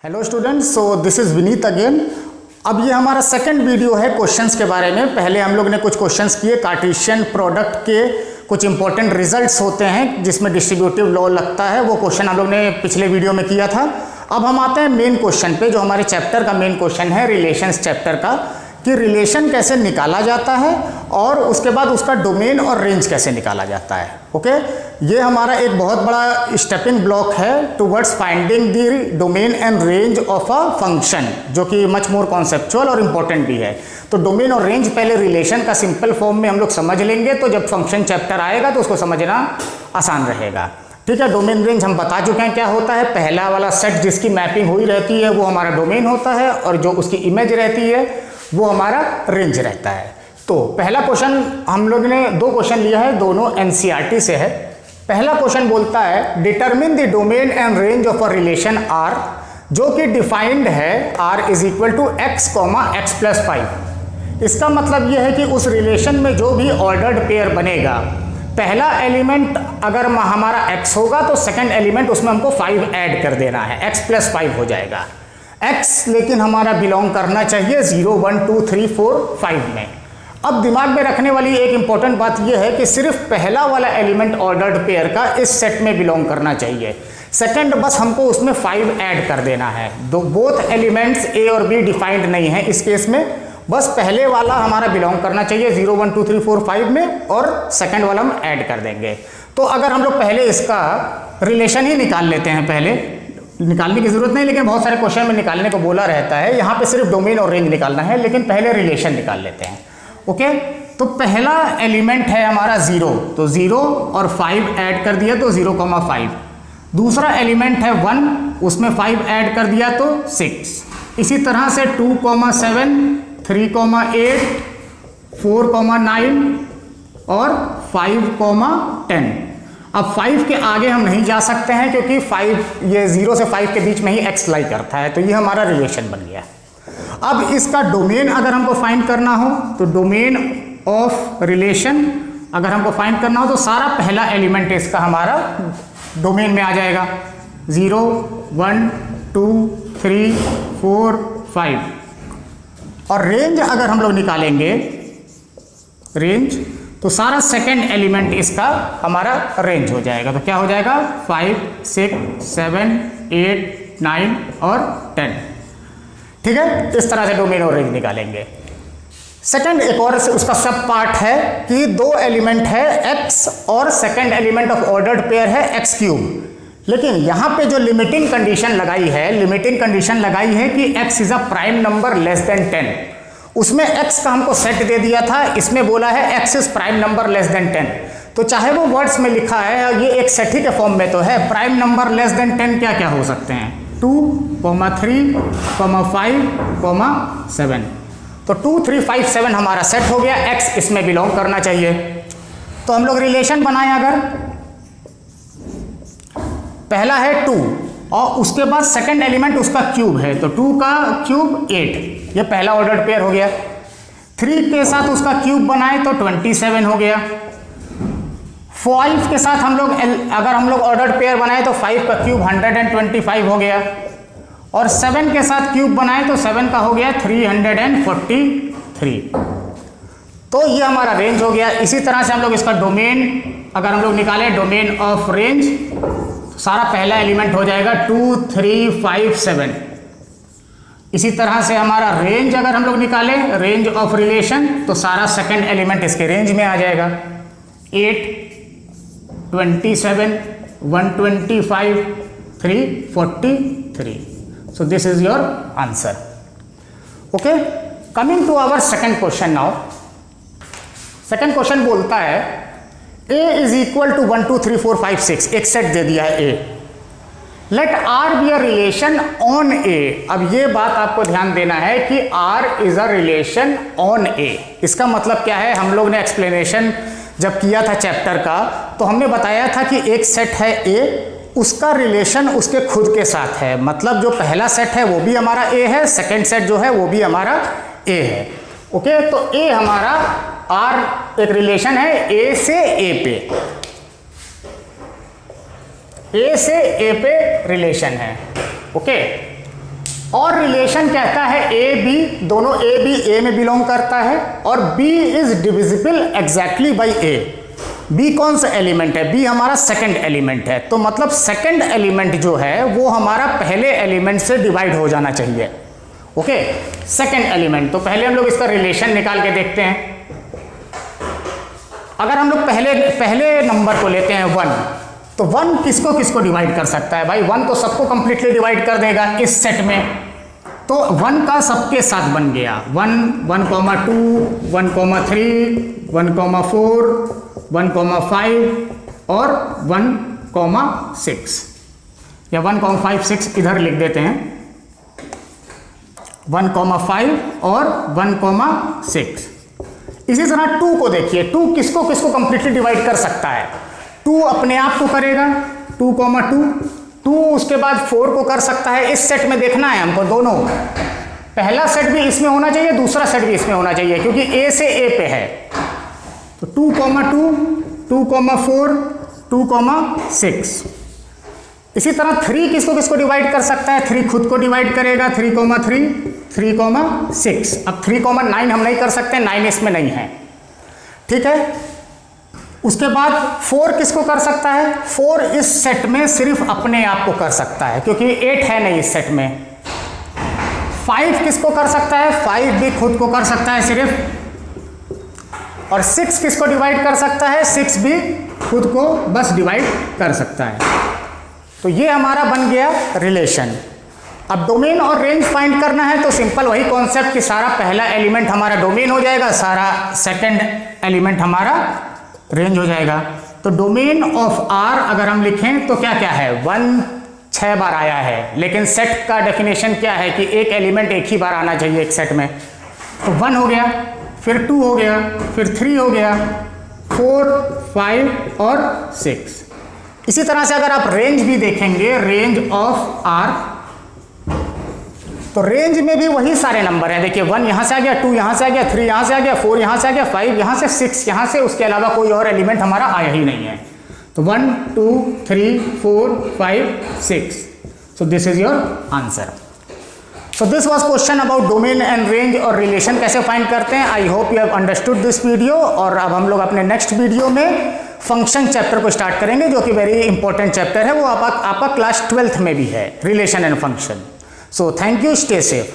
Hello students, so this is Vineet again. अब ये हमारा सेकंड वीडियो है क्वेश्चंस के बारे में। पहले हम लोग ने कुछ क्वेश्चंस किए, कार्टेशियन प्रोडक्ट के कुछ इंपॉर्टेंट रिजल्ट्स होते हैं जिसमें डिस्ट्रीब्यूटिव लॉ लगता है, वो क्वेश्चन हम लोग ने पिछले वीडियो में किया था। अब हम आते हैं मेन क्वेश्चन पे, जो हमारे चैप्टर का मेन क्वेश्चन है, रिलेशंस चैप्टर का, कि रिलेशन कैसे निकाला जाता है और उसके बाद उसका डोमेन और रेंज कैसे निकाला जाता है। ओके, ये हमारा एक बहुत बड़ा स्टेपिंग ब्लॉक है towards finding the domain and range of a function, जो कि मच मोर कॉन्सेप्चुअल और इम्पोर्टेंट भी है। तो डोमेन और रेंज पहले रिलेशन का सिंपल फॉर्म में हम लोग समझ लेंगे, तो जब फंक्शन चैप्टर आएगा तो उसको समझना आसान रहेगा। ठीक है, डोमेन रेंज हम बता चुके हैं क्या होता है। पहला वाला सेट जिसकी मैपिंग हुई रहती है वो हमारा डोमेन होता है, और जो उसकी इमेज रहती है वो हमारा रेंज रहता है। तो पहला क्वेश्चन हम लोग ने दो क्वेश्चन लिया है, दोनों एनसीईआरटी से है। पहला क्वेश्चन बोलता है determine the domain and range of a relation R, जो कि डिफाइंड है R is equal to X comma X plus 5। इसका मतलब यह है कि उस रिलेशन में जो भी ऑर्डर्ड पेयर बनेगा, पहला एलिमेंट अगर हमारा x होगा तो सेकंड एलिमेंट उसमें हमको 5 ऐड कर देना है, x प्लस 5 हो जाएगा। x लेकिन हमारा बिलोंग करना चाहिए 0, 1, 2, 3, 4, 5 में। अब दिमाग में रखने वाली एक इंपॉर्टेंट बात यह है कि सिर्फ पहला वाला एलिमेंट ऑर्डर्ड पेयर का इस सेट में बिलोंग करना चाहिए, सेकंड बस हमको उसमें 5 ऐड कर देना है। दो बोथ एलिमेंट्स a और b डिफाइंड नहीं है इस केस में, बस पहले वाला हमारा बिलोंग करना चाहिए 0, 1, 2, 3, 4, 5 में, और सेकंड वाला हम ऐड कर देंगे। तो अगर हम लोग पहले इसका रिलेशन ही निकाल लेते हैं, पहले निकालने की जरूरत नहीं, लेकिन बहुत सारे क्वेश्चन में निकालने को बोला रहता है, यहाँ पे सिर्फ डोमेन और रेंज निकालना है, लेकिन पहले रिलेशन निकाल लेते हैं। ओके, तो पहला एलिमेंट है हमारा 0, तो 0 और 5 ऐड कर दिया तो 0,5। दूसरा एलिमेंट है 1, उसमें 5 ऐड कर दिया तो 6। इसी तरह से 2,7, 3,8, 4,9 और 5,10। अब 5 के आगे हम नहीं जा सकते हैं क्योंकि 5 ये 0 से 5 के बीच में ही x लाई करता है, तो ये हमारा रिलेशन बन गया। अब इसका डोमेन अगर हमको फाइंड करना हो तो डोमेन ऑफ रिलेशन अगर हमको फाइंड करना हो तो सारा पहला एलिमेंट इसका हमारा डोमेन में आ जाएगा, 0, 1, 2, 3, 4, 5। और रेंज अगर हम लोग निकालेंगे, रेंज, तो सारा सेकंड एलिमेंट इसका हमारा रेंज हो जाएगा। तो क्या हो जाएगा, 5, 6, 7, 8, 9 और 10। ठीक है, इस तरह से डोमेन और रेंज निकालेंगे। सेकंड एक और उसका सब पार्ट है कि दो एलिमेंट है x और second element of ordered pair है x क्यूब। लेकिन यहाँ पे जो लिमिटिंग कंडीशन लगाई है, लिमिटिंग कंडीशन लगाई है कि x is a prime number less than 10। उसमें x का हमको सेट दे दिया था, इसमें बोला है x is prime number less than 10। तो चाहे वो वर्ड्स में लिखा है, ये एक सेट ही के फॉर्म में तो है, प्राइम नंबर लेस देन 10 क्या क्या हो सकते हैं, 2, 3, 5, 7। तो 2, 3, 5, 7 हमारा सेट हो गया, x इसमें बिलोंग करना चाहिए। तो हम लोग रिलेशन बनाएं, अगर पहला है 2 और उसके बाद सेकंड एलिमेंट उसका क्यूब है, तो 2 का क्यूब 8, ये पहला ऑर्डर्ड पेयर हो गया। 3 के साथ उसका क्यूब बनाए तो 27 हो गया। 5 के साथ हम लोग अगर हम लोग ऑर्डर्ड पेयर बनाए तो 5 का क्यूब 125 हो गया, और 7 के साथ क्यूब बनाए तो 7 का हो गया 343। तो ये हमारा रेंज हो गया। इसी तरह से हम लोग इसका डोमेन अगर हम लोग निकालें, डोमेन ऑफ रेंज, तो सारा पहला एलिमेंट हो जाएगा 2, 3, 5, 7। इसी तरह से हमारा रेंज अगर हम लोग निकालें, रेंज ऑफ रिलेशन, तो सारा सेकंड एलिमेंट इसके रेंज में आ जाएगा, 8, 27, 125, 343। So this is your answer. Okay, coming to our second question now. Second question बोलता है a is equal to 1, 2, 3, 4, 5, 6, एक सेट दे दिया है a. Let r be a relation on a. अब ये बात आपको ध्यान देना है कि r is a relation on a. इसका मतलब क्या है, हम लोग ने एक्सप्लेनेशन जब किया था चैप्टर का तो हमने बताया था कि एक सेट है a, उसका रिलेशन उसके खुद के साथ है। मतलब जो पहला सेट है वो भी हमारा a है, सेकंड सेट जो है वो भी हमारा a है। ओके, तो a हमारा r एक रिलेशन है a से a पे, A से A पे रिलेशन है। ओके, और रिलेशन कहता है ए बी, दोनों ए बी ए में बिलोंग करता है, और B is divisible exactly by A. B कौन सा एलिमेंट है? बी हमारा सेकंड एलिमेंट है, तो मतलब सेकंड एलिमेंट जो है वो हमारा पहले एलिमेंट से डिवाइड हो जाना चाहिए। Okay, second element. तो पहले हम लोग इसका रिलेशन निकाल के देखते हैं। अगर हम लोग पहले नंबर को लेते हैं 1, तो 1 किसको किसको डिवाइड कर सकता है भाई? 1 तो सबको कंप्लीटली डिवाइड कर देगा इस सेट में, तो 1 का सबके साथ बन गया 1, 1,2, 1,3, 1,4, 1,5 और 1,6 या 1,56 इधर लिख देते हैं, 1,5 और 1,6। इसी तरह 2 को देखिए, 2 किसको किसको कंप्लीटली डिवाइड कर सकता है? 2 अपने आप को करेगा 2,2, 2 उसके बाद 4 को कर सकता है। इस सेट में देखना है हमको दोनों, पहला सेट भी इसमें होना चाहिए, दूसरा सेट भी इसमें होना चाहिए, क्योंकि ए से ए पे है। तो 2,2, 2,4, 2,6। इसी तरह 3 किसको किसको डिवाइड कर सकता है? 3 खुद को डिवाइड करेगा 3,3, 3,6। अब 3,9 हम नहीं कर सकते, 9 इसमें नहीं है, ठीक है। उसके बाद 4 किसको कर सकता है? 4 इस सेट में सिर्फ अपने आप को कर सकता है, क्योंकि 8 है नहीं इस सेट में। 5 किसको कर सकता है? 5 भी खुद को कर सकता है सिर्फ। और 6 किसको डिवाइड कर सकता है? 6 भी खुद को बस डिवाइड कर सकता है। तो ये हमारा बन गया रिलेशन। अब डोमेन और रेंज फाइंड करना है, तो सिंपल वही कॉन्सेप्ट कि सारा पहला एलिमेंट हमारा डोमेन हो जाएगा, सारा सेकंड एलिमेंट हमारा रेंज हो जाएगा। तो डोमेन ऑफ आर अगर हम लिखें तो क्या क्या है? 1 6 बार आया है, लेकिन सेट का डेफिनेशन क्या है कि एक एलिमेंट एक ही बार आना चाहिए एक सेट में। तो 1 हो गया, फिर 2 हो गया, फिर 3 हो गया, 4, 5 और 6। इसी तरह से अगर आप रेंज भी देखेंगे, रेंज ऑफ आर, तो रेंज में भी वही सारे नंबर हैं। देखिए 1 यहाँ से आ गया, 2 यहाँ से आ गया, 3 यहाँ से आ गया, 4 यहाँ से आ गया, 5 यहाँ से, 6 यहाँ से, उसके अलावा कोई और एलिमेंट हमारा आया ही नहीं है। तो 1, 2, 3, 4, 5, 6। So this is your answer. So this was question about domain and range और रिलेशन कैसे फाइंड करते हैं। I hope you have understood this video. और अब हम लोग अपने नेक्स्ट वीडियो में फंक्शन चैप्टर को स्टार्ट करेंगे, जो कि वेरी इंपॉर्टेंट चैप्टर है, वो आपका क्लास 12th में भी है, relation and function. So thank you, stay safe.